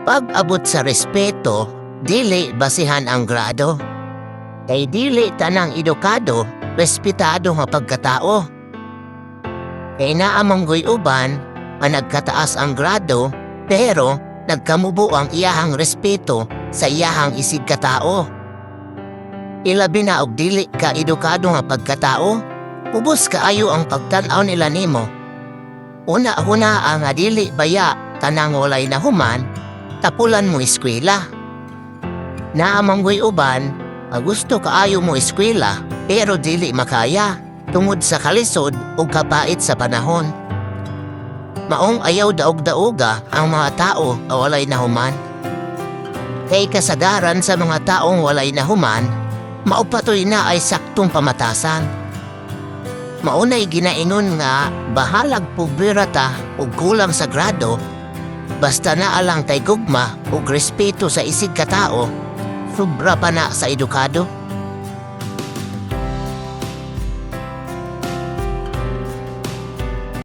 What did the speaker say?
Pag-abot sa respeto, dili basihan ang grado. Kay dili tanang edukado, respetado nga pagkatao. Kay naamanggoy uban, nagkataas ang grado, pero nagkamubo ang iyahang respeto sa iyahang isig katao. Ilabi na og dili ka edukado nga pagkatao, ubos kaayo ang pagtan-aw nila nimo. Una-una ang dili baya tanang walay nahuman, tapulan mo eskwela. Naamanggoy uban, gusto kaayo mo eskwela, pero dili makaya, tungod sa kalisod o kapait sa panahon. Maong ayaw daog-daoga ang mga tao na walay nahuman. Kay kasagaran sa mga taong walay nahuman, maupatoy na ay saktong pamatasan. Maunay ginaingon nga bahalag puberata o kulang sa grado, basta naalang tay gugma o respeto sa isig katao, sobra pa na sa edukado.